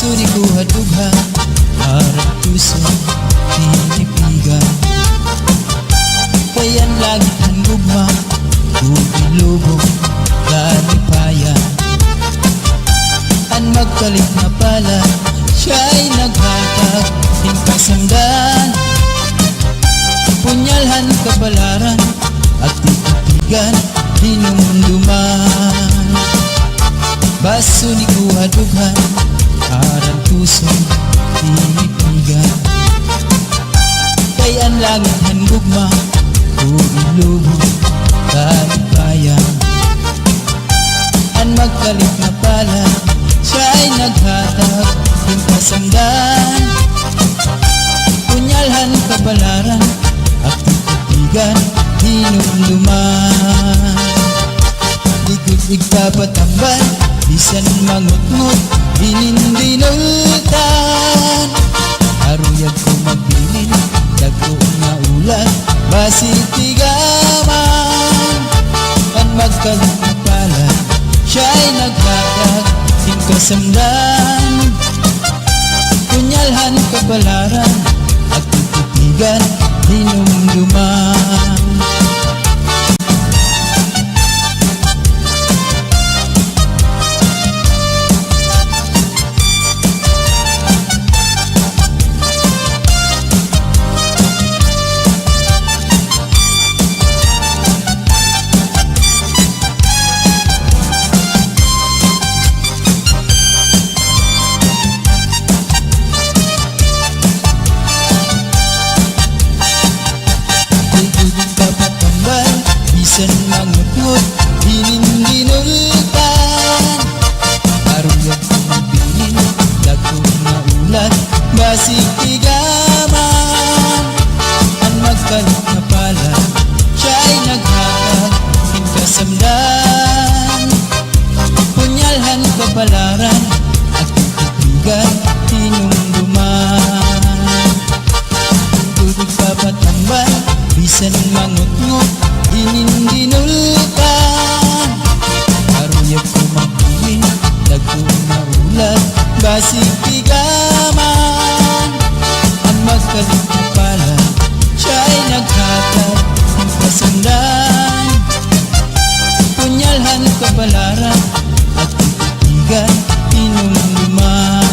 Basuri ko hadugha harap puso tinipigan. Kayan lagi ang gugma Bubulubog Lalipayan. Ang magkalit na pala siya'y naghatag hingkasamdan. Punyalhan kabalaran at titigan hinumduman. Basuri ko hadughan harap puso tinipigan. Kayan langit ang gugma Bubulubog Lalipayan. Ang magkalit na pala siya'y naghatag hingkasamdan. Punyalhan kabalaran at titigan hinumduman. Likod igpapatambal bisan mangutngot hinindinultan. Aruyag ko magbilin dagko nga ulan basitigaman. Ang magkalit na pala siya'y naghatag hingkasamdan. Punyalhan kabalaran at titigan hinumduman. Bisan mangutngot hinindinultan. Aruyag ko magbilin dagko nga ulan basitigaman. Ang magkalit na pala siya'y naghatag hingkasamdan. Punyalhan kabalaran at titigan hinumduman. Tubig papatambal bisan mangutngot hinindinultan. Aruyag ko magbilin dagko nga ulan basitigaman. Ang magkalit na pala siya'y naghatag hingkasamdan. Punyalhan kabalaran at titigan hinumduman.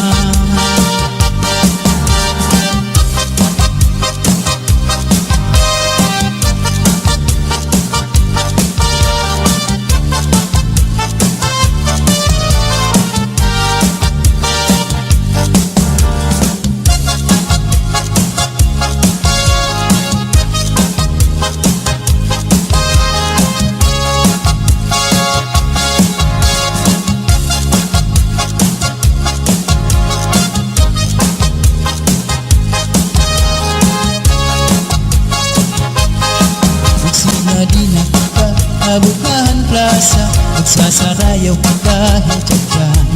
Di na kita abukahan plaza, magsasarayaw ka kahit dyan.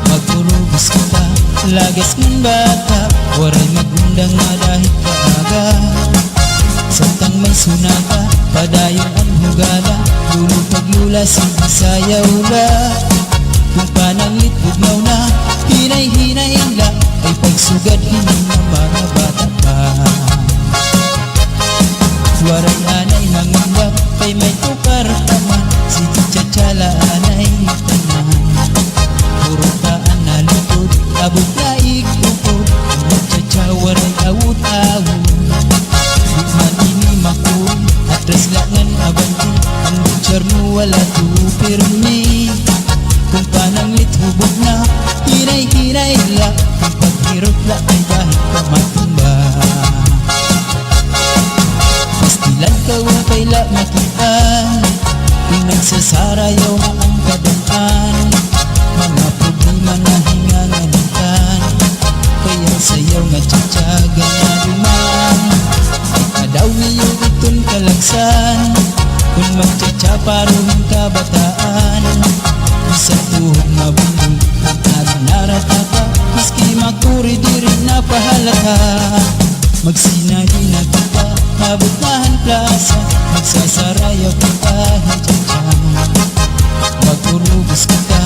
Magpurubos kita, lagas ng bata, waray magundang na dahil kaaga. Samtang may sunaka, padayon ang hugala, lulupag-lula sinisayaw la. Kung pananglit bugnaw na, hinay-hinay la, ay pagsugad hindi na mga bata pa. Waray anay mangundap, kay may tukar taman, si Titsatsyala anay tanan. Puro taan na likod, abot na ikukod, Titsatsa waray awut-awut. Bukman ini makun, atras langan abanti, ang butcher mo wala tupirmi. Kung pananglit hubog na, hinay-hinay la, kung paghirot la ay dahil pamatumba. Pastilan ka upay la makitaan, kung nagsasarayaw na ang kadaan. Mga problema na hingangalitan, kaya sayaw nga tsatsaga na duman. Kadaw niyo itong kalagsan, kung magtsatsa paruhin kabataan. Isang tuhog mabundol, kung naranarata, maski makuri di rin napahalata. Magsinahin na kita, mabutahan plaza, magsasarayaw kita hintyan. Magurubos kita,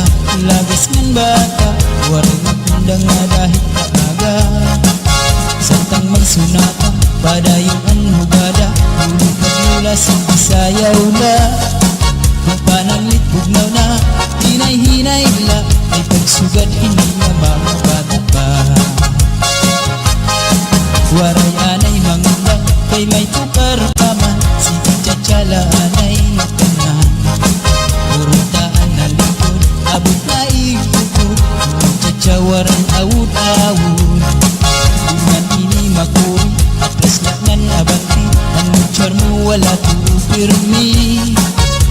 lagas ng bata, waring magpunta Padayon ang hugada, hulog mula sa Bisayaw na. Kung pananglit bugnaw na, hinay-hinay la, ay pagsugad hindi na mabata pa. Waray anay mangunda, kay may tukar pa man, sige tsatsala anay tanan. Purutaan na likod, abot na ikukod, tsatsawaran awud-awud. Iman ini makuri, atras na nan abanti, ang mutsar mo wala tuupirmi.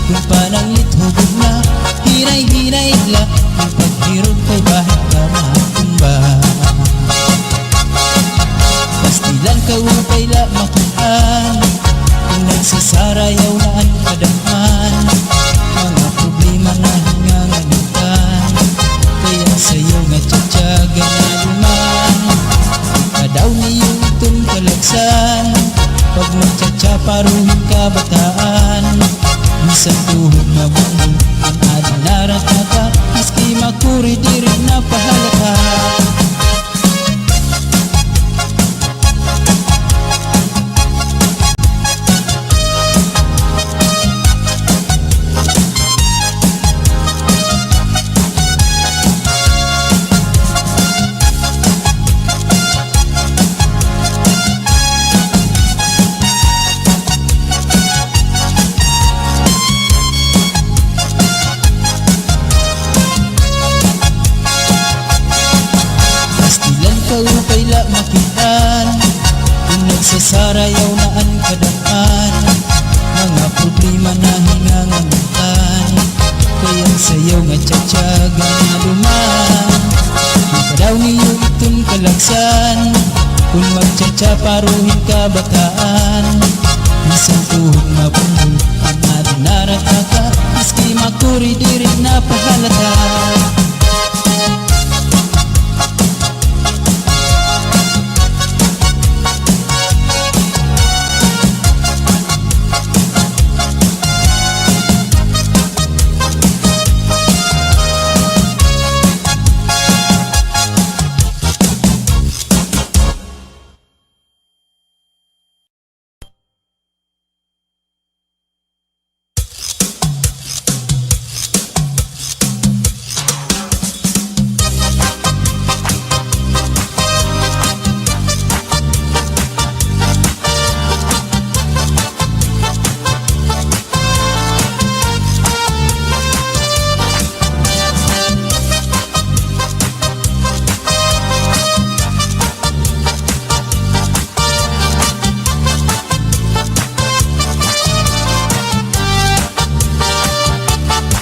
Kung pananglit hugod na, hinay-hinay la, ang paghirog kay bahit ka matumba. Pastilan ka upay la makitaan, kung nagsasarayaw na ang kadamhan. Mga problema na hinganganitan, kaya sa'yo nga tsatsaga na luman. Kadaw niyo itong kalagsan, pag magtsatsaparuhin ka bataan. Minsan tuhod na bumul, ang adinarat na ka, maski makuri di rin napahalata. Upay la makitaan, kung nagsasarayaw na ang kadamhan. Mga problema na hinganganitan, kaya sayaw nga tsatsaga na luman. Kadaw niyo itong kalagsan, kung magtsatsaparuhin ka bataan. Isang tuhod mabungol, ang adinarat na ka, maski makuri di rin napahalata.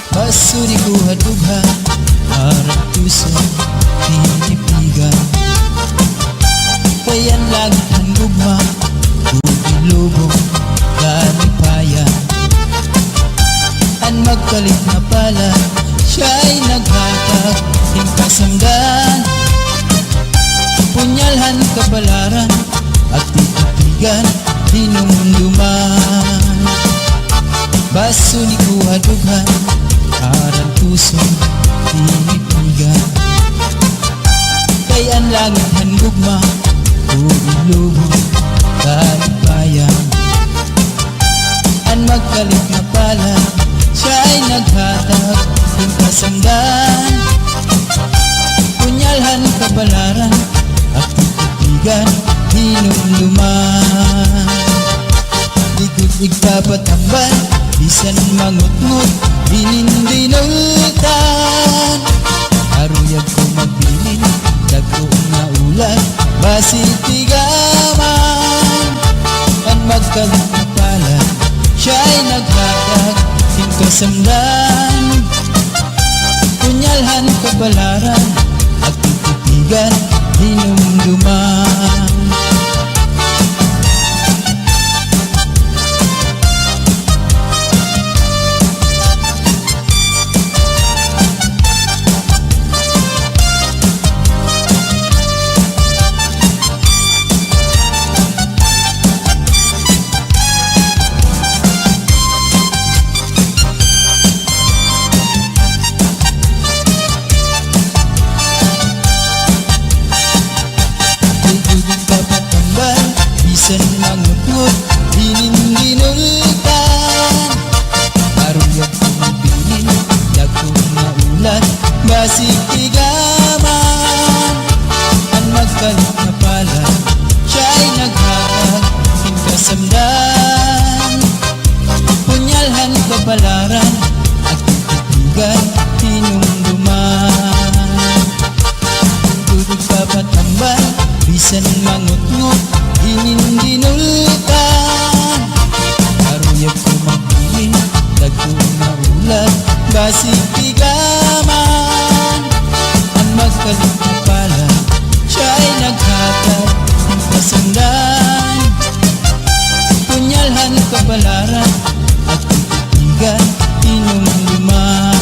Basuri ko hadughan, harap tuso, pinipigan. Kayan lagi ang gugma, bubulubong, kalipayan. Ang magkalit na pala, siya'y naghatag, hingkasamdan. Punyalhan kabalaran, at titigan, hinumduman. Basuri ko hadughan, harang tusong pinipigan. Kayan langit handugma, bubulubong, kalipayan. Ang magkalit na pala, siya'y naghatag, hingkasamdan. Punyalhan kabalaran, at titigan, hinumduman. Likod igpapatambal, bisan mangutngot, hinindinultan. Aruyag ko magbilin, dagko na ulan, basitigaman. Ang magkalit na pala, siya'y naghatag, hingkasamdan. Punyalhan kabalaran, at titigan, hinumduman. basig tigaman. Ang magkalit na pala, siya ay naghatag ng kasamdan. Punyalhan babalaran at titigan tinumduman. Tubig papatambal, bisan mangut-ngut, inindinultan. Aruyag ko magbili, dagkong maulat, basig tigaman. Ang magkalit na pala, siya ay naghatag ng kasandan. Punyalhan kabalaran at titigan tinumduman.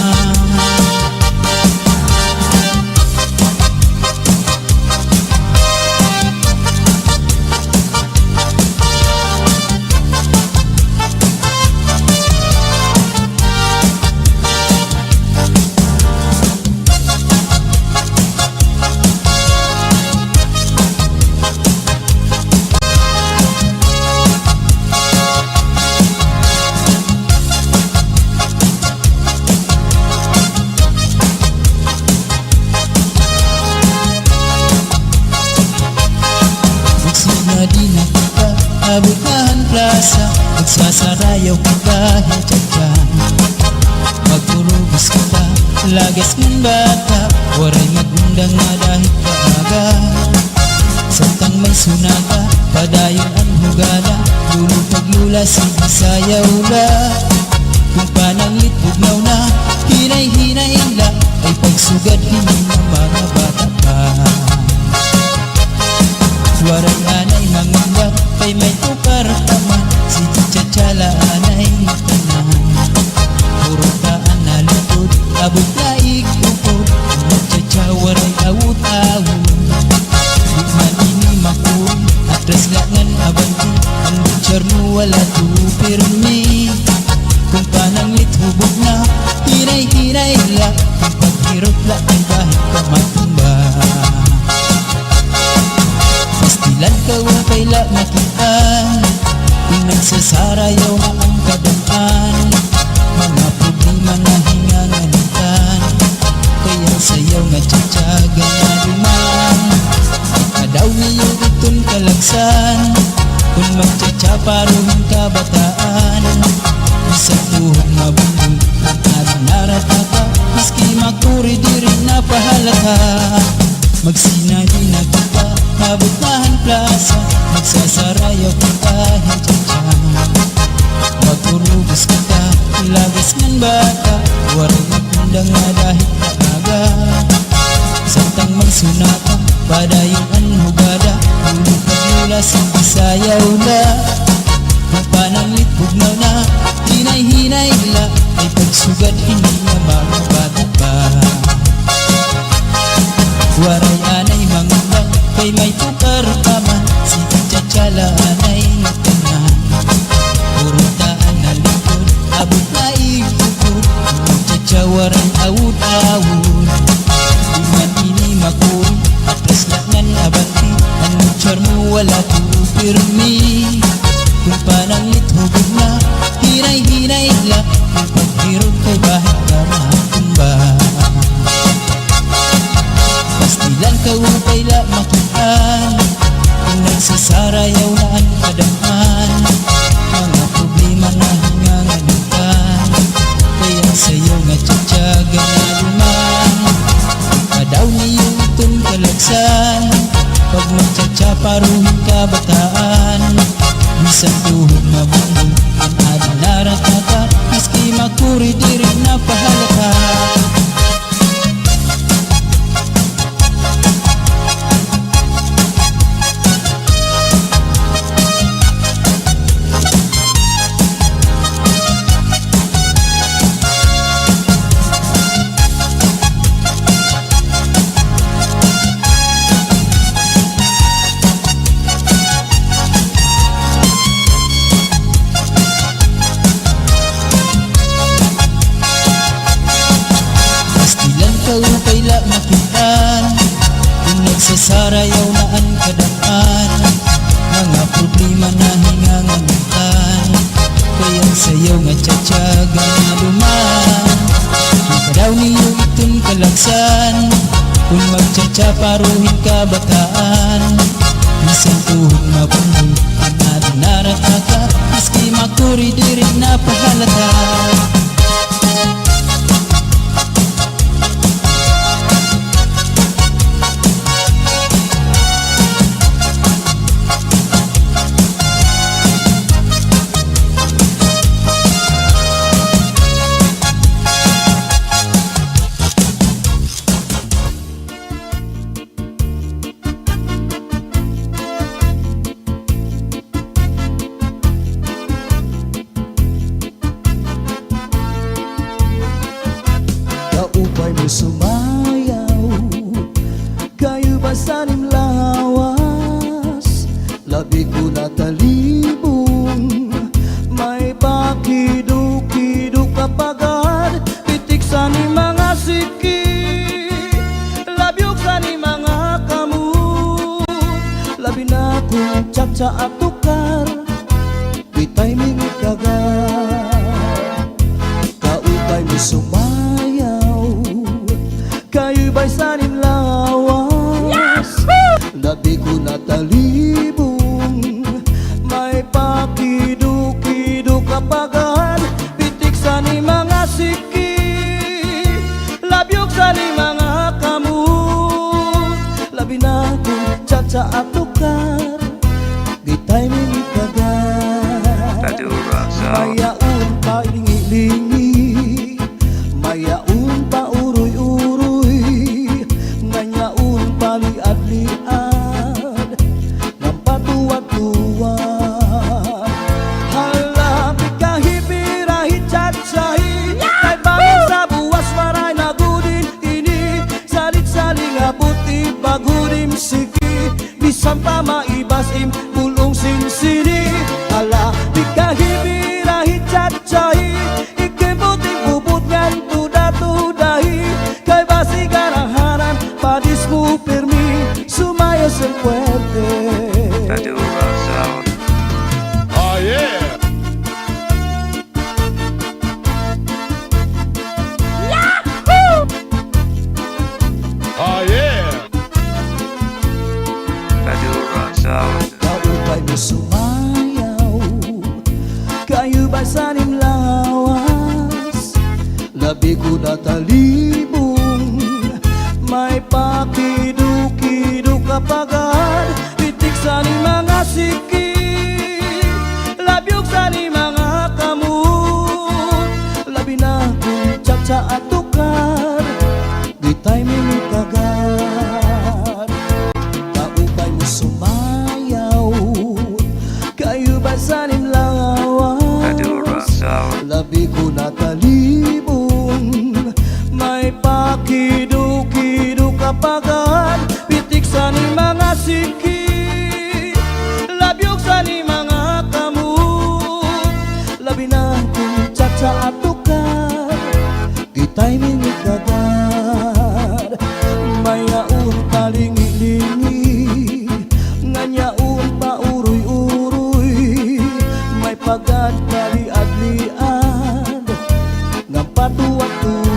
Di na kita abutan plaza, magsasarayaw kita hintyan. Magpurubos kita, lagas ng bata, waray magundang na dahil kaaga. Santang may sunata, padayon ang hugala, lulupag-lula sayaw la. Kung pananglit bugnaw na, hinay-hinay la, ay pagsugad hindi ng mga bata pa. Waray anay mangundak, kay may tukar taman, si Chachala anay tanan. Purutaan na lutod, abot na ikupod, Chacha waray awut-awut. Bukman ini makun, atras langan abanti, ang butcher mo wala tupirmi. Kung pananglit hubog na, hinay-hinay la, kung paghirot la kay bahit ka matumba. Pastilan ka upay la makitaan, kung nagsasarayaw na ang kadaan. Mga problema na hingangalitan, kaya sayaw nga tsatsaga na duman. Ikadaw niyo itong kalagsan, kung magtsatsaparohin kabataan. Isang tuhog mabundol, at naranarata, maski makuri di rin napahalata. Magsinadi na kita, nabutahan plaza, magsasarayaw kita hintyan. Magpurubos kita, lagas ng bata, waray magundang na dahil kaaga. Santang may sunata, padayon ang hugada, lulupag-lula sayaw la. Kung pananglit bugnaw na, hinay-hinay la, ay pagsugad hindi na mga bata pa. Waray anay mangundak, kay may tukar taman, si Chachala anay tanan. Purutaan na likod, abot na ikukod, Chacha waray awut-awut. Iman ini makun, atras langan abanti, ang butcher mo wala tupirmi. Kung pananglit hubog na, hinay-hinay la, kung paghirot kay bahit ka matumba. Pastilan ka upay la makitaan, kung nagsasarayaw na ang kadaan. Mga problema na hingangalitan, kaya sayaw nga tsatsaga na duman. Ikadaw niyo itong kalagsan, pag magtsatsaparohin kabataan. Bisan tuhog mabundol, ang adinaratata, maski makuri di rin napahalata. Upay la makitaan, kung nagsasarayaw na ang kadaan. Mga problema na hingangalitan, kaya sayaw nga tsatsaga na duman. Ikadaw niyo itong kalagsan, paruhin kabataan. Bisan tuhog mabuhay ang narinarataga, maski makuri diri na pahalata. Kaupay mo sumayaw, kayo ba sanim lawas? Labi ko natalibong, may pakiduk-kiduk kapagad. Pitik sa ni mga siki, labyog sa ni mga kamu. Labi na kong tsa-tsa at tukar, bitay mingit kagad. Kaupay mo sumayaw, kayo ba'y sanim lawas? Labi ko natalibong, may pakiduk-kiduk kapagad. Pitik sa ni mga siki, labyog sa ni mga kamu. Labi na kong tsa-tsa at tukar, bitay mingit kagad. Mayaon pa ilingi-lingi, mayaon pa uroy-uroy, nganyaon pa liad-liad, ng patuwad-tuwad. Halapit kahipirahit chat-sahi, kay bangin sa buwas maray na gudin ini. Salit-saling abuti bagurim siki, bisan pa maibasim bulong sinsini. Halapit kahipirahit chat-sahi, ikibuting bubut ngan tuda-tudahi, kay basi garahanan padis mo permi, sumayos ang puwerte. Oh yeah! Oh yeah! Kaupay mo sumayaw, kayo ba sanim lawas? Labi ko natalibong, may pakiduk-kiduk kapagad. Pitik sa ni mga siki, labyog sa ni mga kamu. Labi na kong tsa-tsa at tukar, bitay mingit kagad. Kaupay mo sumayaw, kayo ba sanim lawas? Labi ko natalibong, may pakiduk-kiduk kapagad. Pitik sa ni mga siki, labyog sa ni mga kamu. Labi na kong tsa-tsa at tukar, bitay mingit kagad. Mayaon pa lingi-lingi, nganyaon pa uroy-uroy, may pagad pa liad-liad, ng patuwad-tuwad.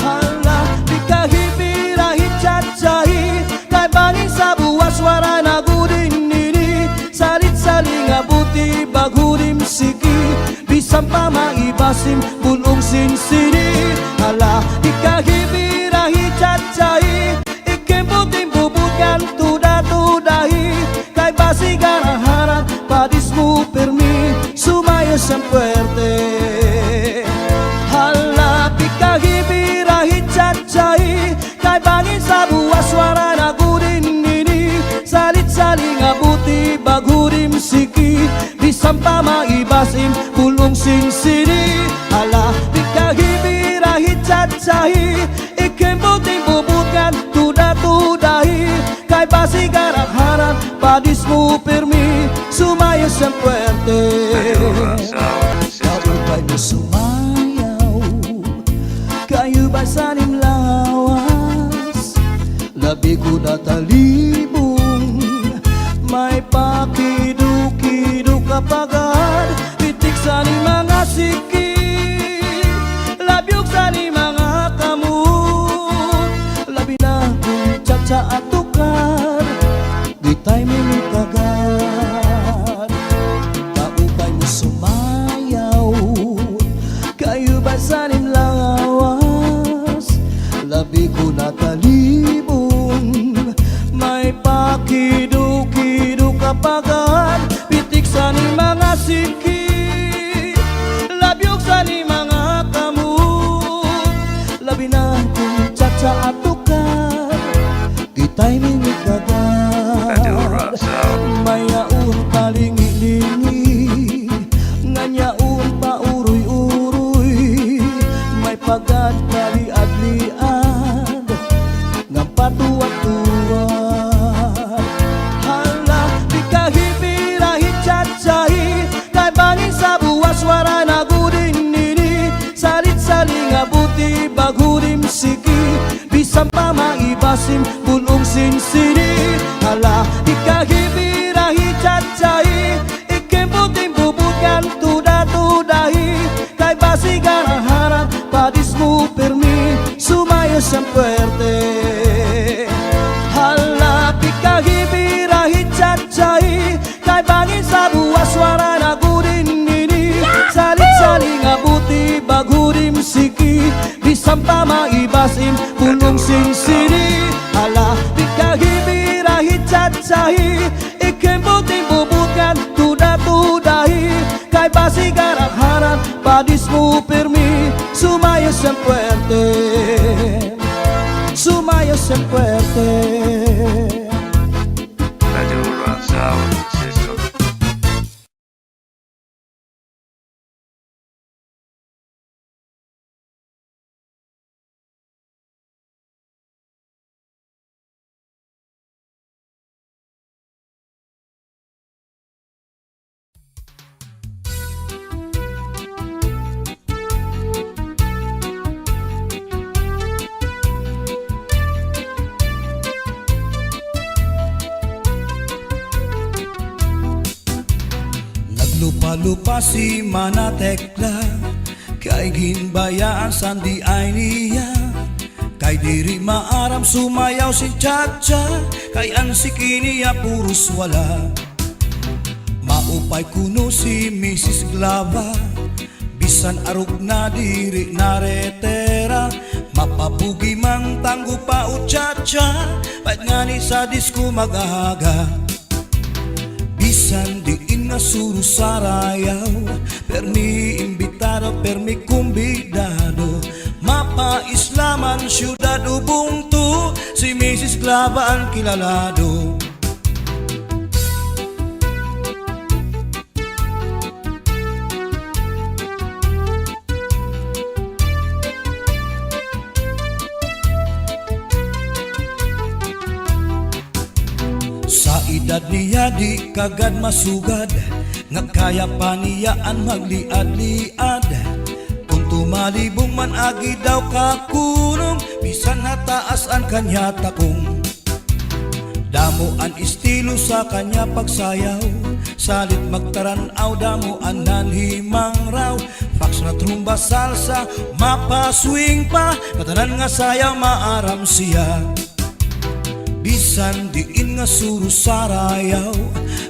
Hala, di kahipirahit chat-sahi, kay bangin sa buwas wara na gudin nini. Salit-saling abuti bagurim siki, bisan pa maibasim bulong sinsini. Hala, di kahipirahit chat-sahi, ikibuting bubutkan tuda-tudahi, kay basi garahanan padis mo permi, sumayos ang puwerte. Halapit kahipirahit chat-sahi, kay bangin sa buwas wara na gudin nini. Salit-saling abuti bagurim siki, bisan pa maibasim bulong sinsini. Halapit kahipirahit chat-sahi, ikibuting bubutkan tuda-tudahi, kay basi garahanan padis mo permi, sumayos ang puwerte. Kaupay mo sumayaw, kayo ba sanim lawas? Labi ko natalibong, may pakiduk-kiduk kapagad. Pitik sa ni mga siki, labyog sa ni mga kamu. Labi na kita'y mimikagan. Kaupay mo sumayaw, kayo ba sa lawas? Labi ko natalibong, may pakido-kido kapagan. Pitik sa ni mga siki, labyog sa ni mga kamot. Labi na kung tsa-tsa at tukar, kita'y mimikagan. Mayaon palingi-lingi, nganyaon pa uroy-uroy. May pagad kaliad-liad, ng patuwat-tuwat. Hala, di kahibirahi tsa-tsahi, kay bangin sa buwas wara na gudin nini. Salit-saling abuti bagudim siki, bisan pa maibasim bulong sinsini. Hala, di kahibirahi tsa-tsahi, ikimbuting bubukan tuda-tudahi. Kay basigan ang harap, padis mo permi, sumayos ang puwerte. Hala, di kahibirahi tsa-tsahi, kay bangin sa buwas wara na gudin nini. Salit-saling abuti bagudim siki, bisan pa maibasim bulong sinsini. Hala, di kahibirahi tsa-tsahi, ikimbuting bubukan tuda-tudahi. Kay basigan ang harap, padis mo permi, sumayos ang puwerte, sumayos ang puwerte. Madura Sound System. Naglupa-lupa si Manatekla, kay ginbayaan sandi ay niya. Kay diri maaram sumayaw si Chacha, kay ansiki niya puros wala. Maupay kuno si Mrs. Glava, bisan arog na diri naretera. Mapabugi mang tanggo pa o Chacha, pait nga ni sa disco magahaga. Bisan diin nga suro sarayaw, permi imbitado, permi kumbidado. Mapa-islaman syudad ubungtu, si Mrs. Glava ang kilalado. Sa edad niya di kagad masugad, nga kaya pa niyaan magliad-liad. Kung tumalibong man agi daw kakunong, bisan nataas ang kanya takong. Damo ang estilo sa kanya pagsayaw, salit magtaranaw damo ang nanhimang raw. Fax na trumba salsa, mapaswing pa, katanan nga sayaw maaram siya. Bisan diin nga suro sarayaw,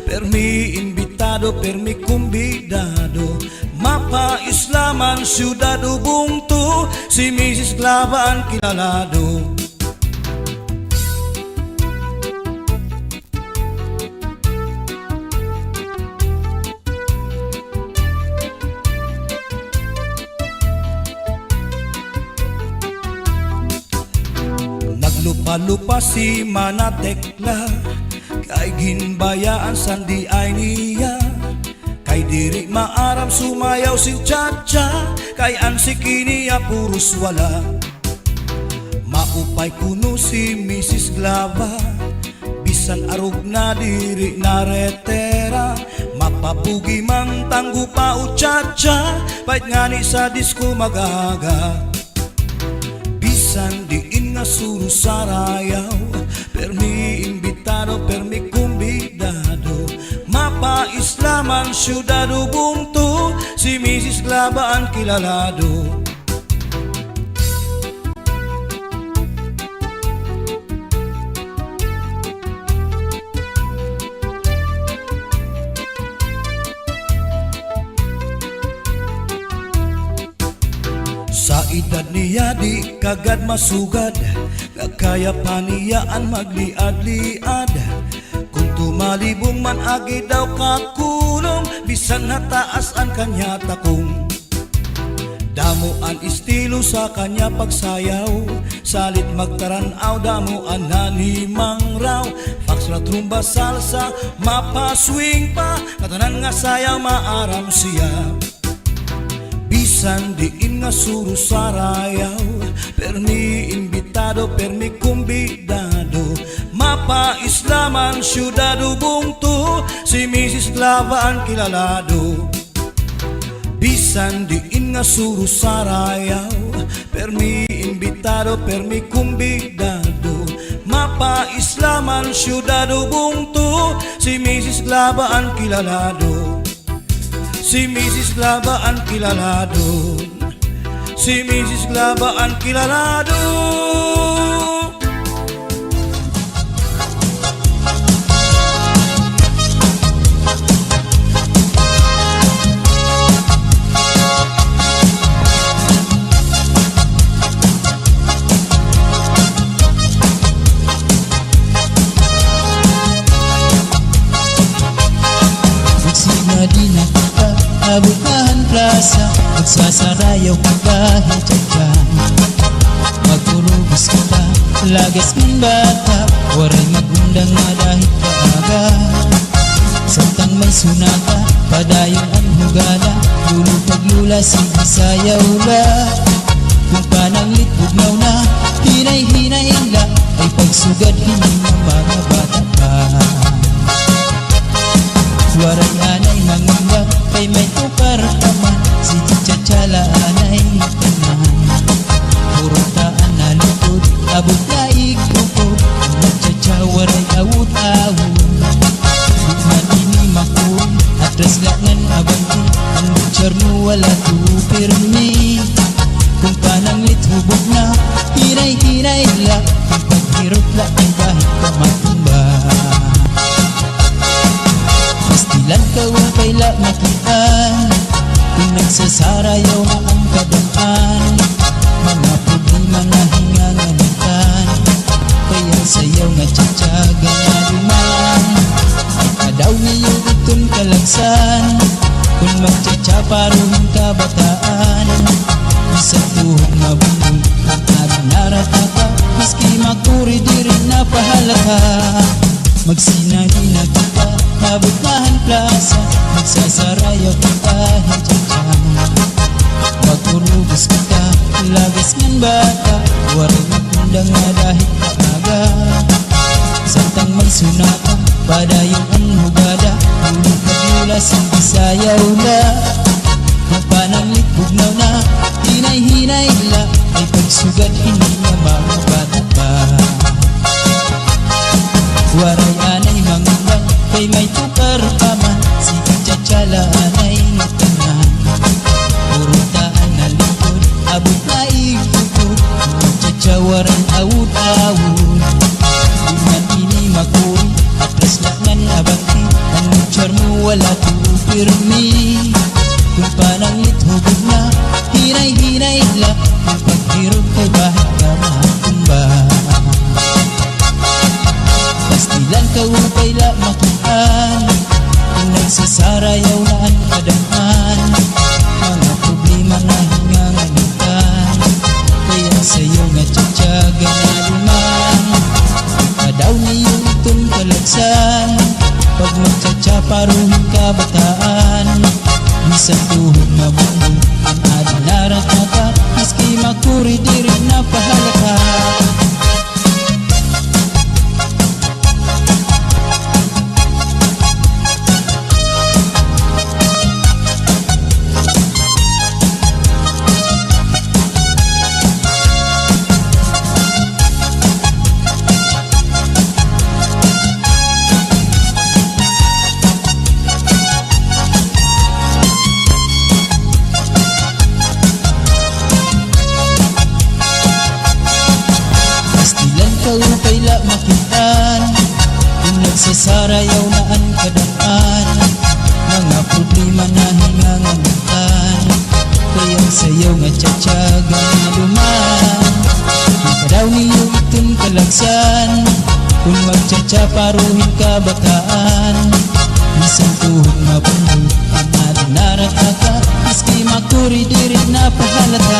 permi imbitado, permi kumbidado. Mapa-islaman syudad ubungtu, si Mrs. Glava ang kilalado. Naglupa-lupa si Manatekla, kay ginbayaan sandi ay niya. Kay diri maaram sumayaw si Chacha, kay ansiki niya puros wala. Maupay kuno si Mrs. Glava, bisan arog na diri naretera. Mapabugi mang tanggo pa o Chacha, pait nga ni sa disco magaga. Bisan diin nga suro sarayaw, permi imbitado, permi kumbidado. Mapa-islaman syudad ubungtu, si Mrs. Glava ang kilalado. Sa edad niya di kagad masugad, nga kaya pa niyaan magliad-liad. Kung tumalibong man agi daw kakulong, bisan nataas ang kanya takong. Damo ang estilo sa kanya pagsayaw, salit magtaranaw, damo ang nanimang raw. Foxtrot, rumba, salsa, mapaswing pa, katanan nga sayaw maaram siya. Bisan diin nga suro sarayaw, permi imbitado, permi kumbidado. Mapa islaman syudado bungto, si Mrs. Glava ang kilalado. Bisan diin nga suro sarayaw, permi imbitado, permi kumbidado. Mapa islaman syudado bungto, si Mrs. Glava ang kilalado. Si Mrs. Glava ang kilalado, si Mrs. Glava ang kilalado. Di na kita abukahan plaza, magsasarayaw ka kahit dyan. Magurubos kita, lagas ng bata, waray magundang nga dahil kaaga. Samtang may sunata, padayong ang hugala, lulupag-lula, sige-sayaw la. Kung pananglit bugnaw na, hinay-hinay la, ay pagsugad hindi na mga bata pa. Waray anay mangunggap, kay may tukar taman, si Chachala anay tanan. Puro taan na lutod, abot na ikukod, Chacha waray awut-awut. Bukman ini makun, atras laknan abanti, ang butcher mo wala tupirmi. Kung pananglit hubog na, hinay-hinay la, kung paghirot la ay kahit kamatumba. Pastilan ka upay la makitaan, kung nagsasarayaw na ang kadaan. Mga problema na hinganganitan, kaya sayaw nga tsatsaga na duman. Ikadaw niyo itong kalagsan, kung magtsatsaparoon kabataan. Isang tuhog na bundol, ang aling naratata, miski makuri di rin napahalata. Magsinagi na kita, mabutahan plaza, magsasarayaw kita hijajang. Magurubos kita, lagas ng bata, waray magundang nga dahil kaaga. Samtang may sunata, padayong ang hugada, lulupag-lula, sige-sayaw la. Kung pananglit bugnaw na, hinay-hinay la, ay pagsugad hindi na mga bata pa. Waray anay mangunggap, kay may tukar paman, si Chachala anay tanan. Puro taan na likod, abot na ikukod, Chacha waray awut-awut. Bukman ini makuri, atras laknan abanti, ang butcher mo wala tupirmi. Kung pananglit hubog na, hinay-hinay la, kung paghirot kay bahit ka matumba. Pastilan ka upay la makitaan, kung nagsasarayaw na ang kadaan. Mga problema na hinganganitan, kaya sa'yo nga tsatsaga na duman. Ikadaw niyo itong kalagsan, pag magtsatsaparoon kabataan. Isang tuhog na bundol, ang aling naratata, miski makuri di rin napahalata. Upay la makitaan, kung nagsasarayaw na ang kadaan. Mga problema na hinganganitan, kaya sayaw nga tsatsaga nga duman. Daw niyo itong kalagsan, kung magtsatsa paruhin ka bataan. Isang tuhod mabuhay, ang narataka, maski makuri dirit na pahalata.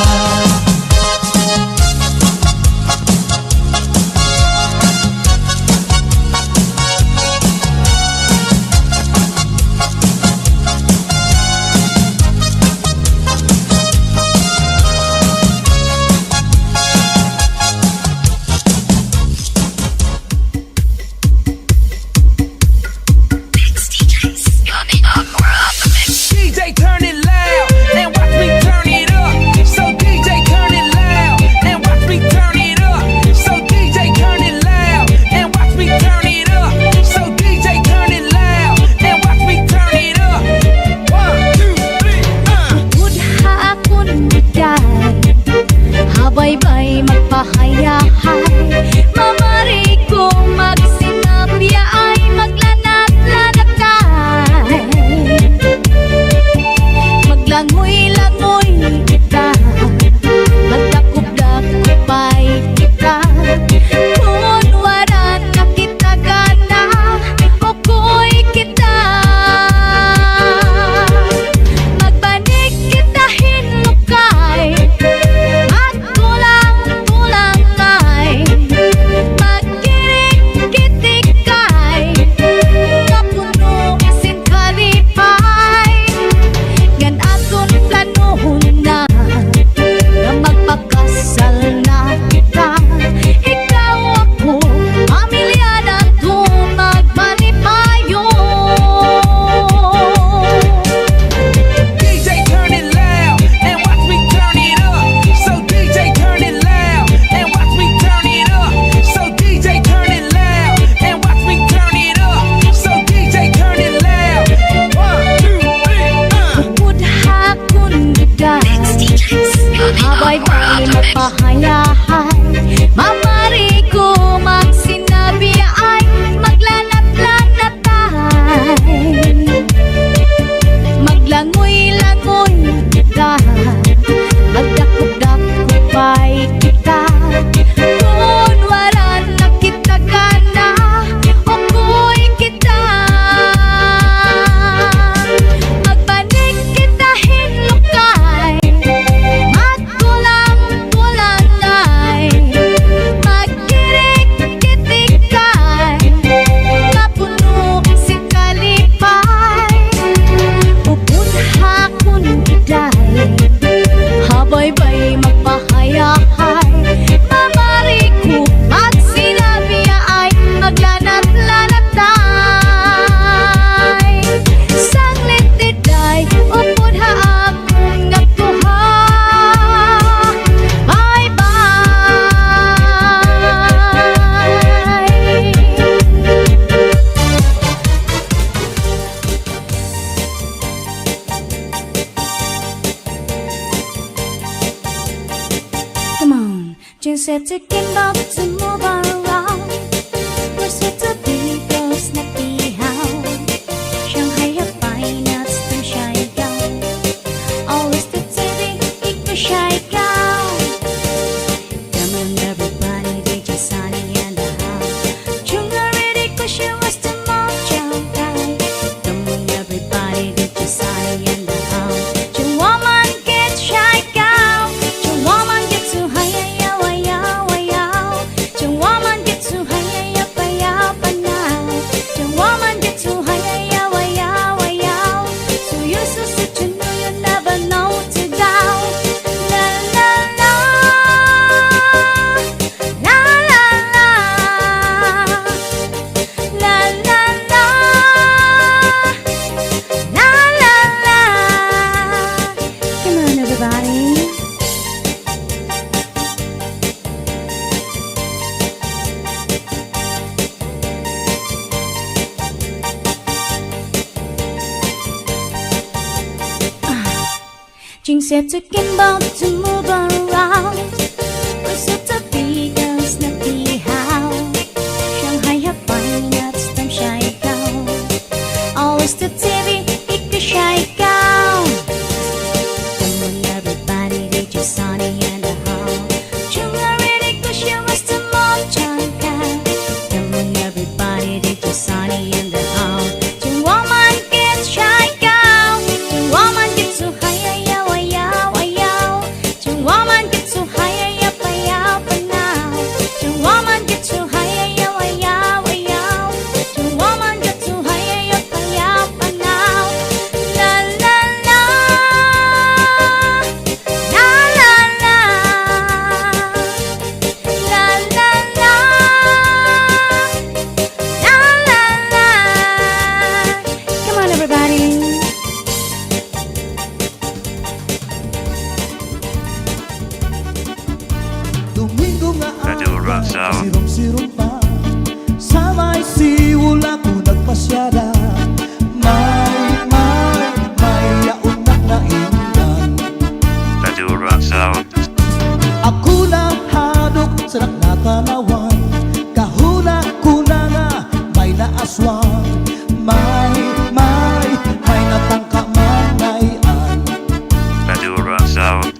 DJ turn it loud and watch me turn it up. So DJ turn it loud and watch me turn it up. So DJ turn it loud and watch me turn it up. So DJ turn it loud and watch me turn it up. 1, 2, 3, Mudha akon bigay, habay-bay magpahayahay. Mamari ko magsinapya ay maglanat-lanatay. Maglangoy-langoy kita, magdakop-dakopay kita. Kung wala na kita gana, oko'y kita. Magbanig kita hinukay, at tulang-tulangay. Magkirik-kitikay, kapuno isin kalipay. Gan aton planohon na, na magpakasal na kita. Ikaw ako, pamilya na to magmanipayo. DJ turn it loud and watch me turn it up. So DJ turn it loud and watch me turn it up. So DJ turn it loud and watch me turn it up. So DJ turn it loud. 1, 2, 3, Mudha akon bigay, habay-bay magpahayahay. Mamari ko magsinabi ay maglanat-lanatay. Maglangoy-langoy kita, magdakop-dakopay kita. Kung wala na kita gana, oko'y kita. Magbanig kita hinukay, magkulang-kulangay. Magkirik-kitikay, kapuno si kalipay. Pupunha kun kiday, habay-bay magpahayahay. Mamari ko magsinabi ay maglanat-lanatay. Sanglit diday, upunha akong natuha. Bye-bye. Come on, just have to get up to move around. We're set to be girls, not be how. Shanghai have fine nuts to shy down. Always the TV, equal shy down. Come on, everybody, DJ Sunny and the house. Chunga ready, cause she was the mom child guy. Come on, everybody, DJ Sunny and the house. Chung woman get shy down. Chung woman get too high, yeah, yeah, yeah. Chung woman get too high, yeah, yeah, now. Chung woman get too high, yeah, yeah. So you so sit to know you never know to doubt. La la la, la la la, la la la, la la la. Come on, everybody. Jing said to Kimbo to move around. We're set to be girls, not be how. Shanghai have fine nuts, them shy down. Always the TV, it could shy down. Come on, everybody. Rasawa. Sirong-sirong pa sa may siwul ako nagpasyada. May yaunat na indan. Madura Sound. Ako na hadok sa nakatanawan. Kahuna ko na nga may naaswang. May natangka manayan. Madura Sound.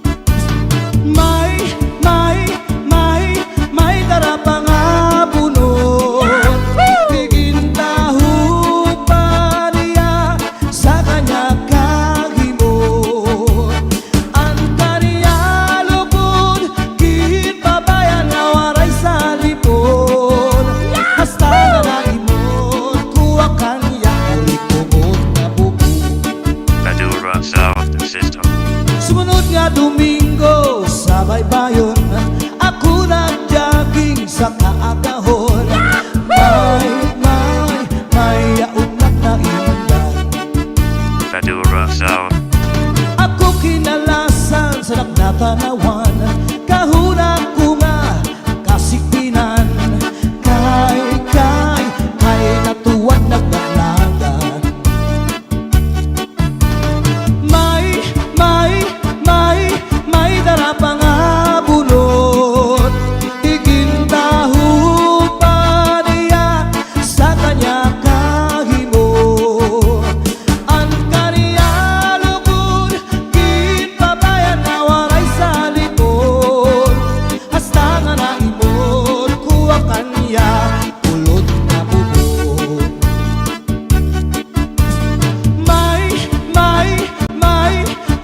May darapang abunot. Tigintahu pa niya sa kanya kahimot. Ang kaniya lubod, kipabayan na waray sa lipod. Hasta na naimot, kuha kanya ulikubot na bubog. Madura Sound System. Sumunod nga Domingo sa baybayon, ako nag-jogging sa kaagahon. May yaunat na indan. Madura Sound. Ako kinalasan sa nakatanawan. Kahuna ko nga kasikpinan. Kay natuwan nagdaglagan. May darapang abunot. Tigintahu pa niya sa kanya kahimot. Ang kaniya lubod, kipabayan na waray sa lipod. Hasta nga naimot, kuha kanya ulod na bubog.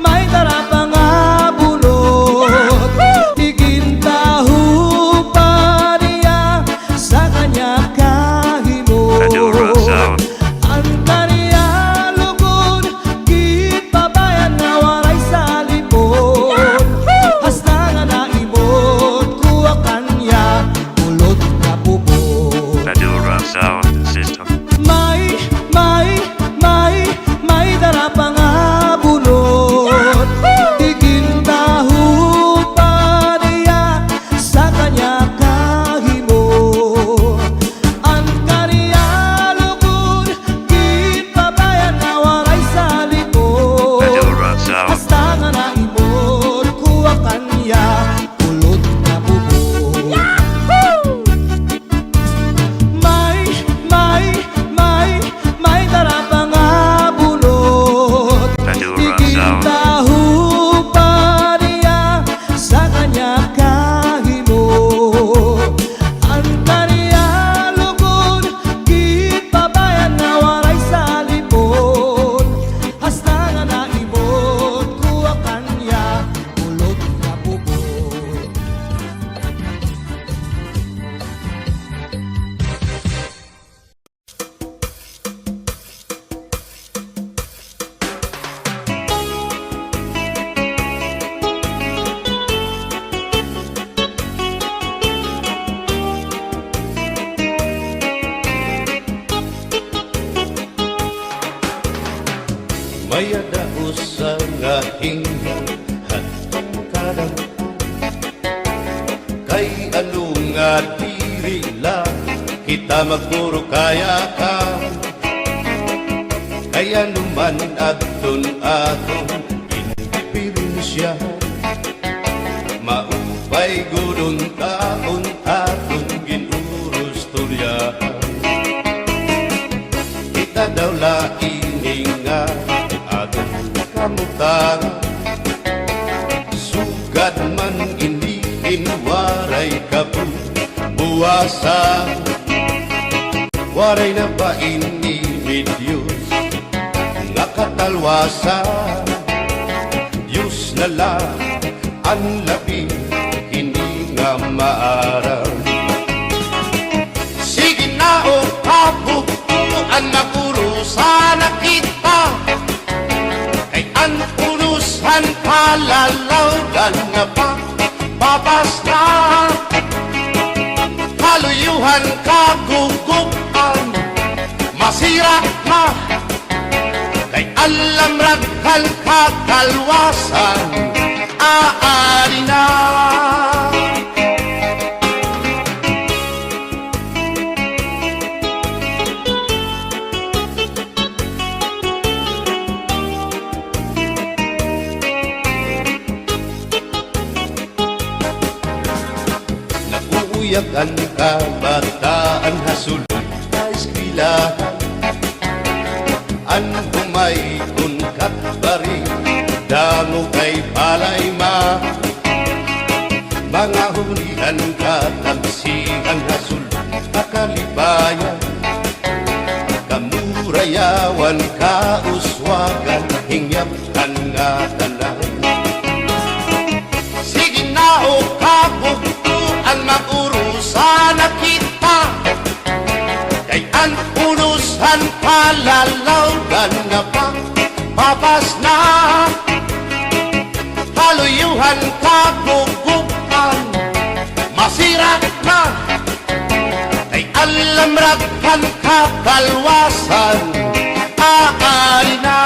May darapang abunot. Tigintahu pa niya sa kanya kahimot. Madura Sound. Ang kaniya lugod, kipabayan na waray sa lipod. Hasta nga naimot, kuha kanya ulod na bubog. Madura Sound System. May darapang abunot. Tigintahu pa niya sa kanya kahimot. Ang kaniya lugod, kipabayan na waray sa lipod. Madura Sound. Hasta nga naimot, kuha kanya ulod na bubog. May darapang abunot. Madura Sound. Tigintahu pa niya sa kanya kahimot. Ang kaniya lugod, kipabayan na waray sa lipod. Hasta nga naimot, kuha kanya ulod na bubog. Maya daos sa ngahing hatong kadang kay ano nga diri la kita magpuro kaya ka kaya naman aton indipirensya maupay gudong taon aton ginurus tulyahan kita daw laing nga aton kamutan sugad man iniin waray kapu buwasa waray na ba ini Diyos nga katalwasa Diyos na lang ang labi hindi nga maaraw sige na o kabukuan na puro sana kita kay ang unusan palalawgan nga pa babasta kaluyuhan kagugupan masira na kay alam raghal kakalwasan aari na Iyakan kabataan hasulod sa eskwelahan. An humay kunkat bari dango kay palayma. Mga hulihan katamsihan hasulod akalibayan. Kamurayawan kauswagan hingyapkan nga tanan. Sige na o kabuktuan mag-urusan na kita. Kay ang urusan palalawgan na pa papas na. Haluyuhan kagugupan masirat na. Kay alam raghan kakalwasan aari na.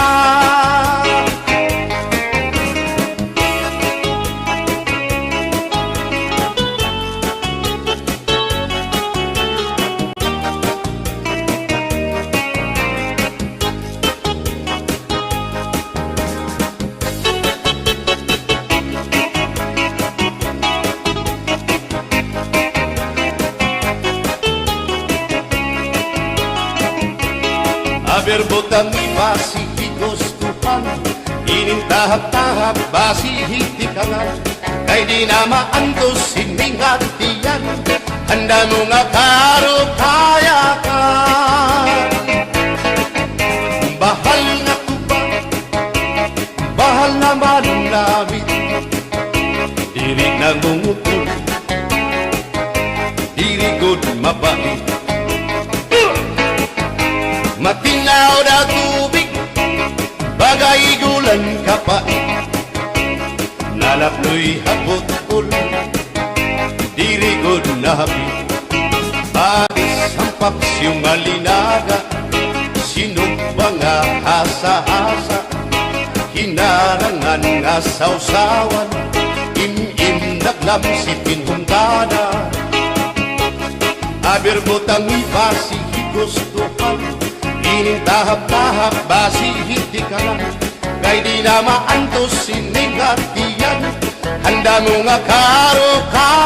Berbotang basi higustuhan, inintahap-tahap basi hitikangan. Kay di na maantos siningatiyan, handa mo nga karukayakan. Bahal nga tuba, bahal naman namin. Diri nangungutol, diri good mabait. Matinaw na tubig, bagay gulan kapait. Nalapnoy habot-ul, dirigod na hapit. Paris ang paksyong malinaga, sinugba nga hasa-hasa. Hinarangan nga sausawan, im-im naglamsipin hundana. Aberbotang ibasi higustuhan, inintahap-tahap basi hitikalan. Kay di na maantos siningatiyan, handa mo nga karukayakan.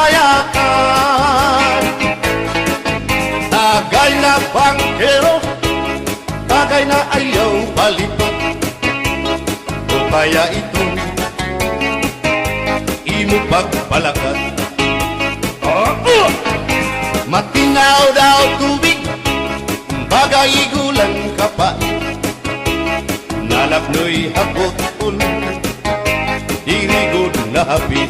Tagay na bangkero, tagay na ayaw balipat. O kaya ito, imo pagpalakat. Matinaw daw tubig, bagay gulan kapait. Nalapnoy habot-ul, dirigod na hapit.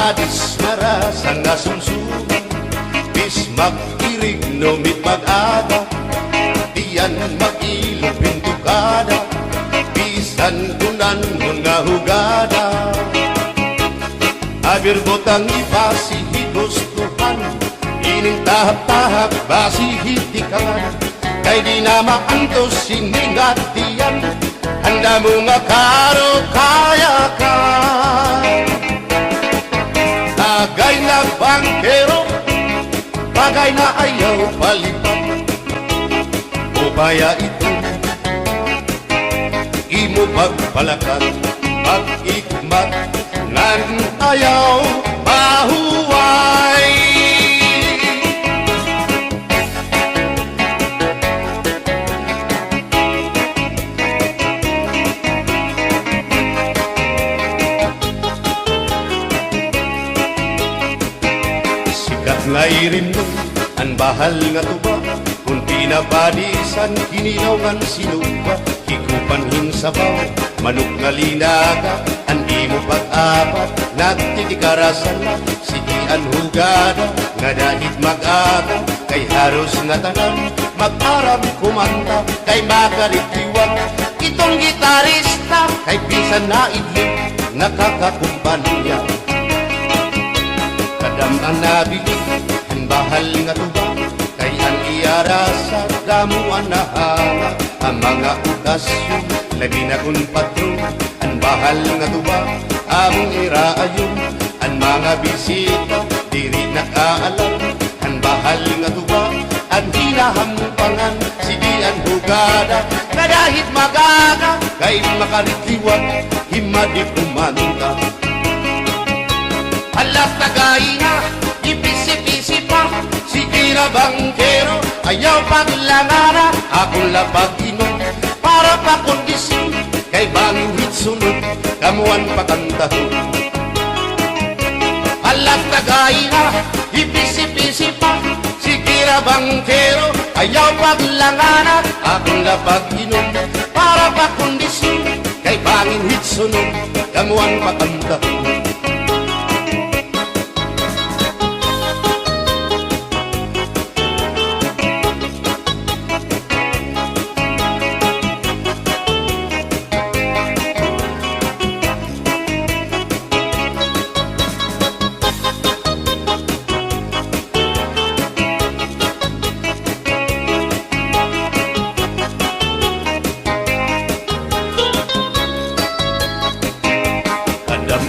Adis narasang nasumsuman, bis mag-irig numit mag-ada. Tiyan mag-ilog pintukada, bisan kunan nga hugada. Aberbotang ibasi higustuhan, inintahap-tahap basi hitikangan. Kay di na maantos siningatiyan, handa mo nga karukayakan. Bagay na bangkero, bagay na ayaw palipat. O kaya ito, imo pagpalakat, pag-ikmat, ngan ayaw mahuway. Ngairin mo, ang bahal nga tuba, kung pinabadisan, kininawgan sinuba, hikupan hinsabaw, manok nga linaga, ang imo pag-apat, nagtitikarasan na, sigian hugada, nga dahit mag-aga, kay haros nga tanan, mag-aram kumanta, kay makaritiwan, itong gitarista, kay bisan na idlip, nakakakumpanya. Kadam ang nabili, ang bahal nga tuba, kay ang iarasa damuan na hanga ang mga okasyon lagi na kun patron ang bahal nga tuba among iraayon ang mga bisita diri nakaalam ang bahal nga tuba ang hinahampangan sige ang hugada kadahit magaga kay makaritiwag himadi kumanta alas tagay na ipisi-pisi pa sige na bangkero ayaw paglangara akong lapag inom para pa kondisyon kay bangit sunod kamuan pakantahon alas tagay na ipisi-pisi pa sige na bangkero ayaw paglangara akong lapag inom para pa kondisyon kay bangit sunod kamuan pakantahon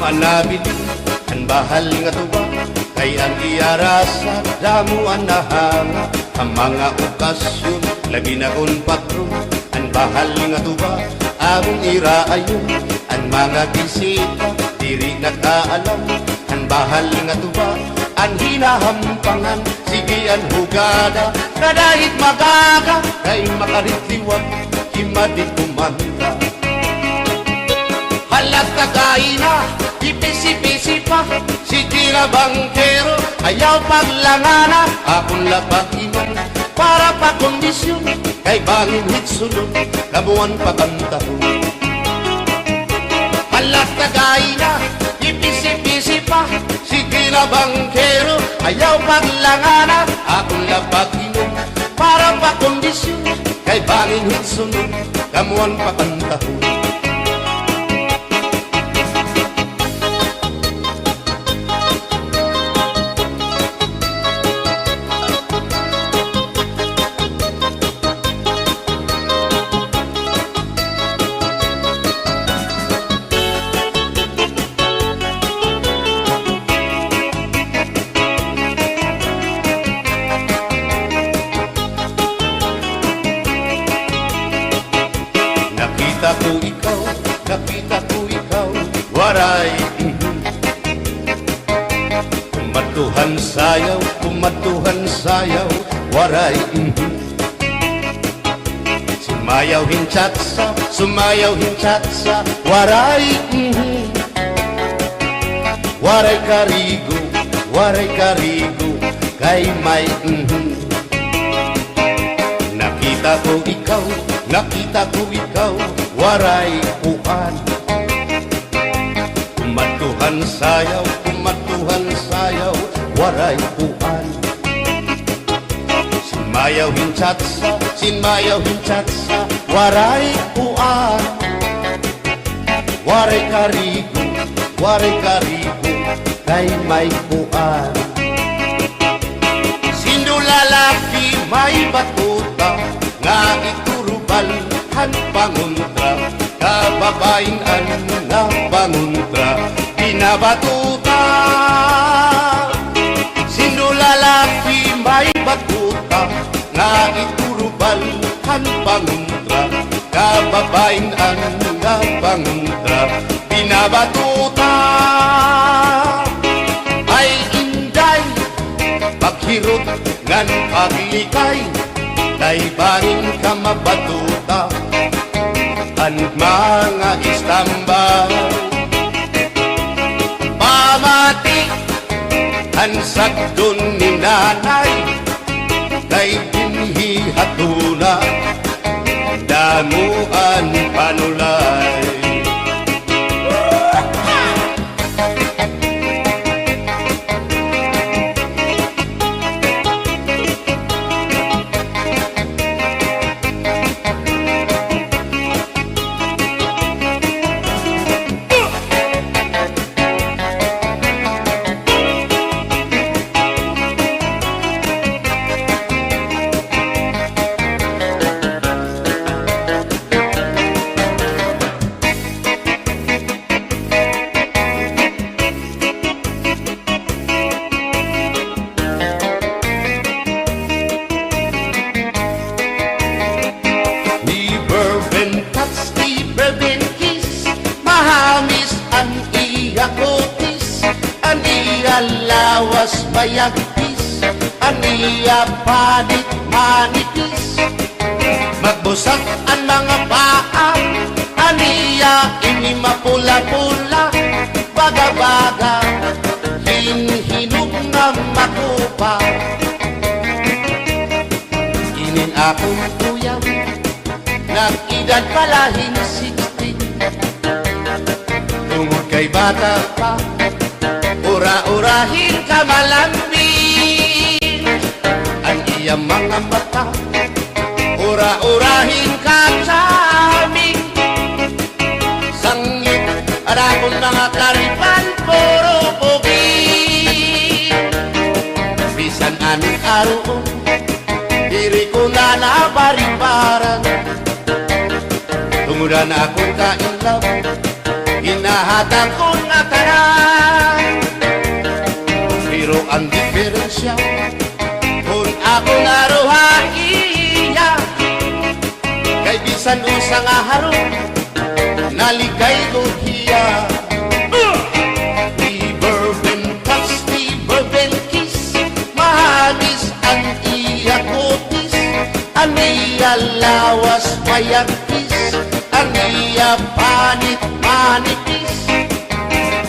manabili ang bahal nga tuba kay ang iarasa damuan na hanga ang mga okasyon lagi na kun patron ang bahal nga tuba among iraayon ang mga bisita diri nakaalam ang bahal nga tuba ang hinahampangan sige ang hugada kadahit magaga kay makaritiwag himadi kumanta halat tagay na ipisi-pisi pa sige na bangkero ayaw paglangana akong lapag iman para pa kondisyon kay bangin hitsunod kabuan pakantahon halat tagay na ipisi-pisi pa sige na bangkero ayaw paglangana akong lapag iman para pa kondisyon kay bangin hitsunod kamuan pakantahon nakita ko ikaw, waray kumatuhan sayaw, waray sumayaw hinchatsa, waray waray karigo, kay may nakita ko ikaw, waray uan kumatuhan sayaw, waray uan sinmayaw hinchatsa, waray uan waray karigo, kay may uan sindulalaki may batuta nga iturubal han panguntra kababain na panguntra pinabatuta sindulalaki may batuta nga iturubal han panguntra kababain na panguntra pinabatuta ay inday paghirot ngan paglikay kay bangin ka mabatuta ang mga istambay pamati ang sakdon ni nanay kay binhi hatuna damuan panulay mayagpis, aniya panit manipis. Magbusag ang mga paa, aniya ini mapula-pula. Baga-baga, hinhinog nga makupa. Inin akong tuyang, nag-edad palahin 16. Tungod kay bata pa, ura-urahin ka malambing. Ang iyang mga mata, ura-urahin ka charming. Sangit at akong mga karipan, puro pogi. Bisan anong araw, diri ko na nabaribaran. Tungudan akong kainlaw, hinahatang ko na tanan. Pero ang diferensya, kung ako naruhaiya, kay bisan usang aharong, naligay ko hiya. Di bourbon touch, di bourbon kiss, mahagis ang iya kutis. Ang iya lawas mayagpis, ang iya panit manipis.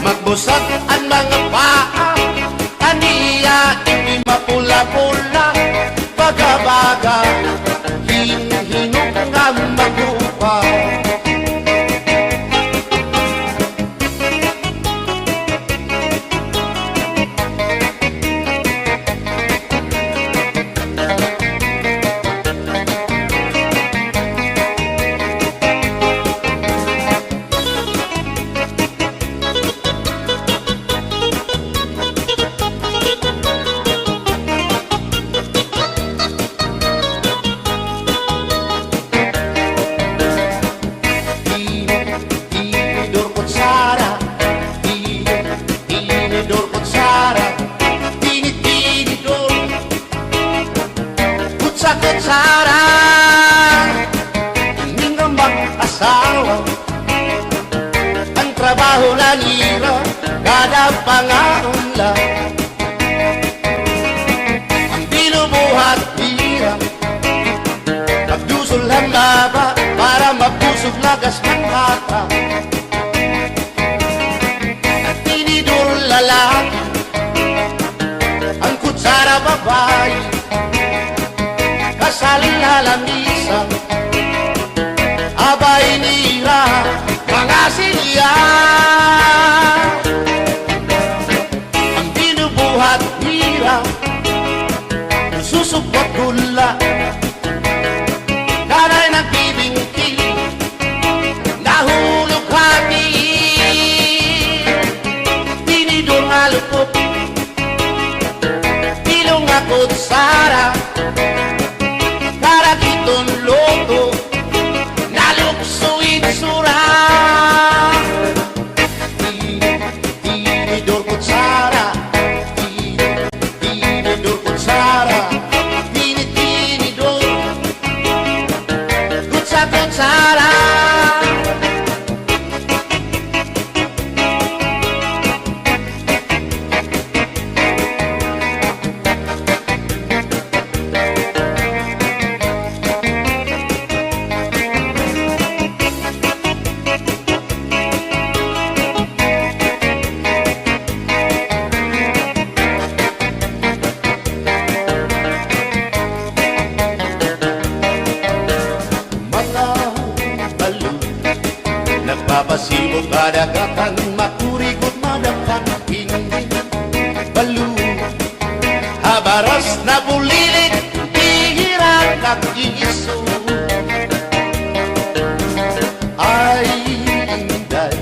Magbusag ang mga paa, aniya ini mapula-pula. Baga-baga, hinhinog nga magupa. Tinidor kutsara, tinidor kutsara, tinidor kutsara. Hindi nga mag-asawa, ang trabaho na nila, kada pangaunla. Ang binubuhat nila, pagdusol ang baba, para mapusog lagas ng bata. Ang tinidor lalaki, ang kutsara babae, kasaling lalamisa, abay nila, mga silya. Ang binubuhat nila, susubot gula, nanay nagbibingkil, nahulog hati. Tinidor nga lupot, ilong nga kutsara, karakitong loto, naluksuin sura. Tinidor kutsara, tinidor kutsara, tinidor kutsara. Nagpapasibog kadagatan, makurikot madampan, hindi balo. Habaras na bulilit, hihirang kag-iso. Ay, inday,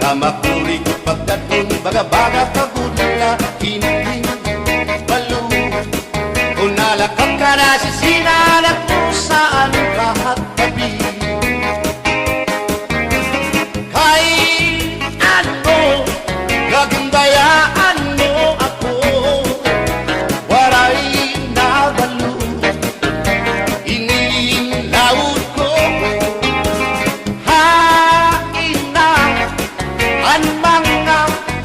kamakurikot pagkatun, baga-baga kagudla, hindi balo. Kung nalakap ka na sisinanak mo saan kahat tabi. Gagandayaan mo ako, waray nabalo, inilaud ko. Hain na ang mga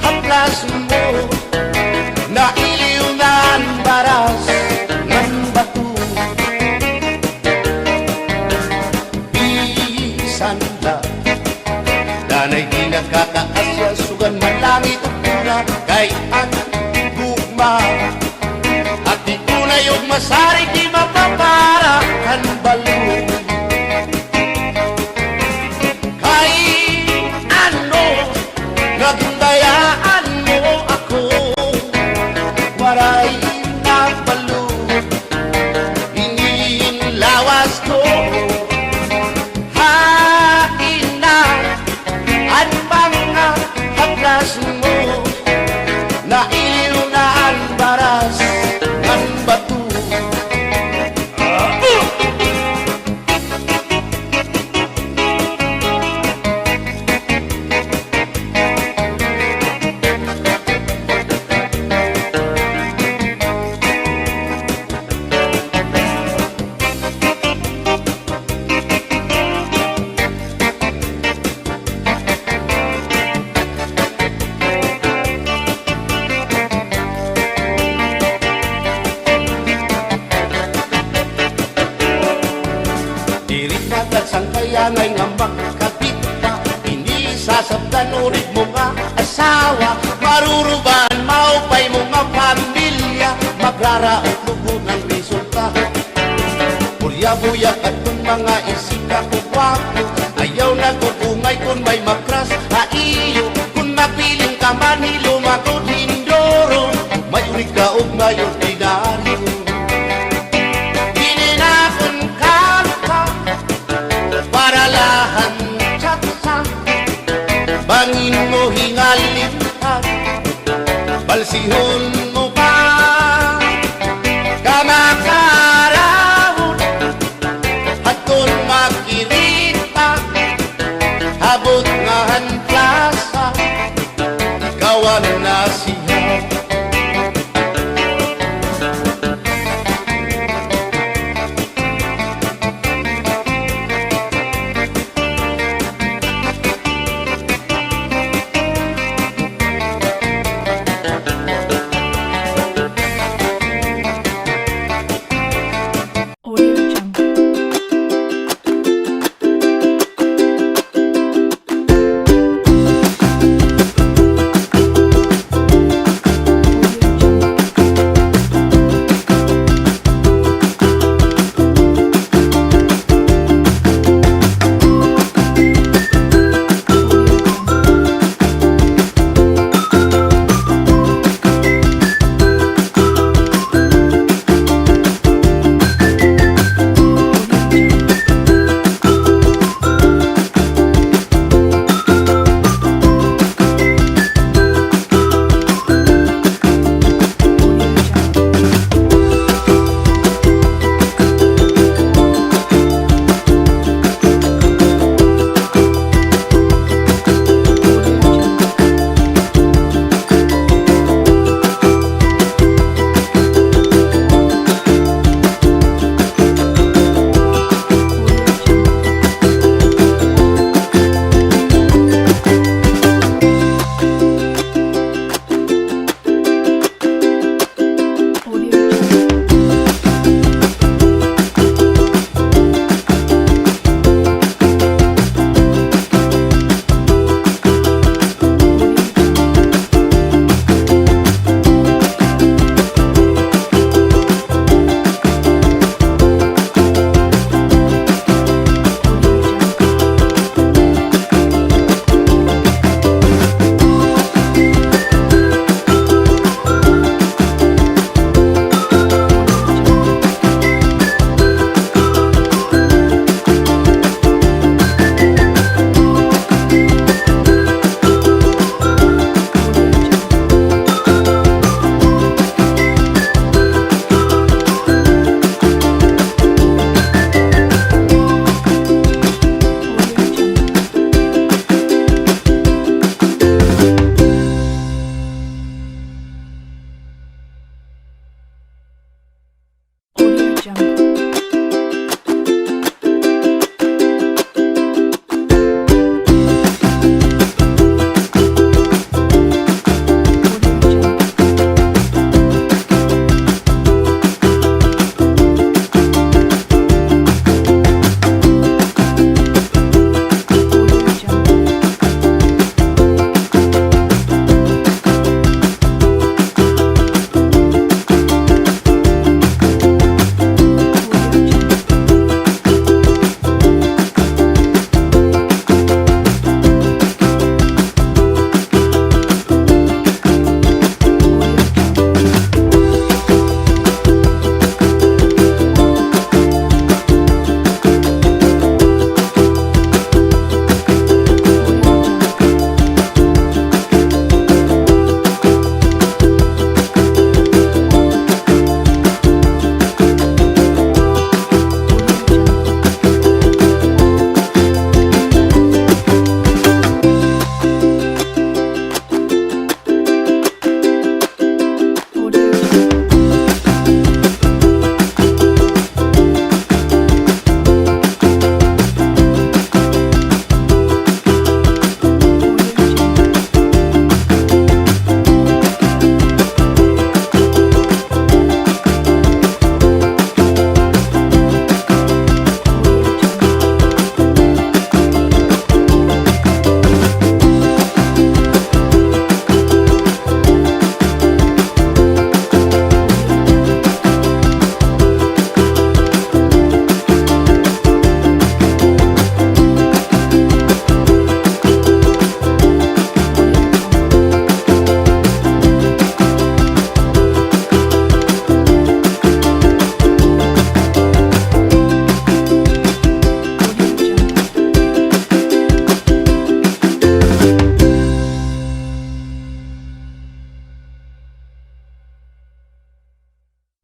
haplas mo, Dayan gugma at di ko na yung masarig di mapapara kan balo. Kay ano nagdayaan mo ako, waray na balo ingin lawas ko. Hain na ang mga haplas mo, na iliw na ang baras ng bato. Diri kagat sang kayanay nga makakapita, hindi sasabtan ulit mo nga asawa. Maruruban, maupay mo nga pamilya, magraraot lubog ng resulta. Bulya-buyak at kung mga isika ko wapo, ayaw na kukungay kung may makras haiyo. Kung mapiling ka man hilumagod hindoro, may urig ka og may ordinaryo. Gininakon ka para lahan tsatsa, bangin mo hingalintan, balsihon mo pa kamakarawon at kung makirita habot nga han plasa, ikawan na siya.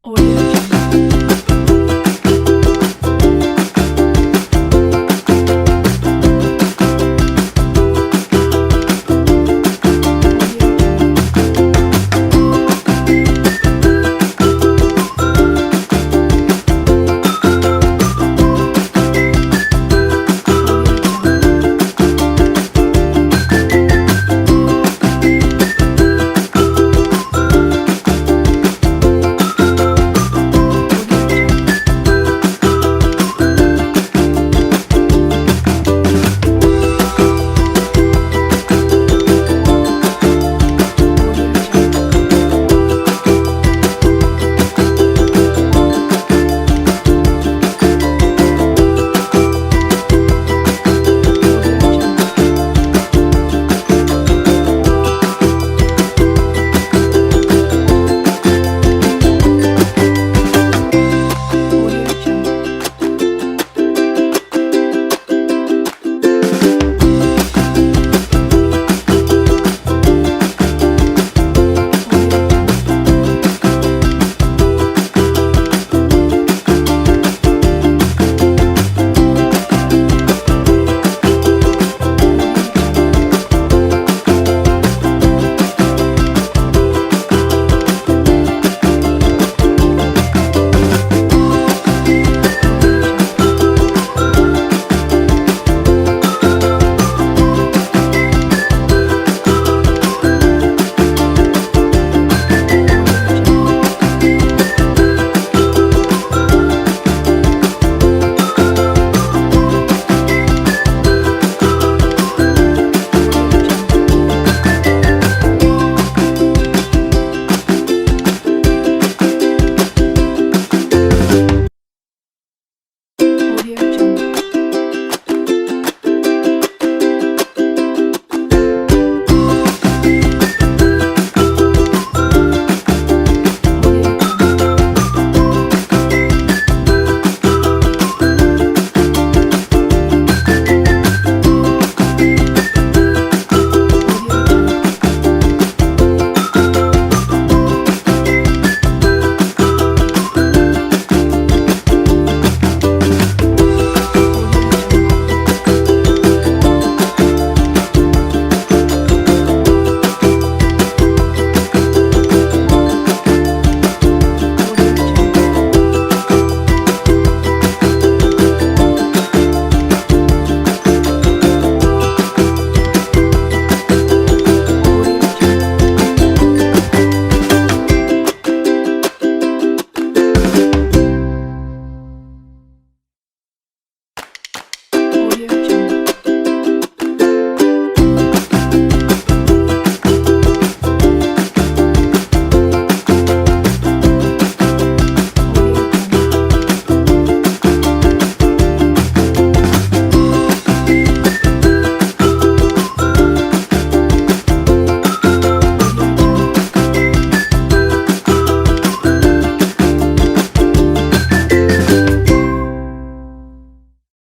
Oh yeah.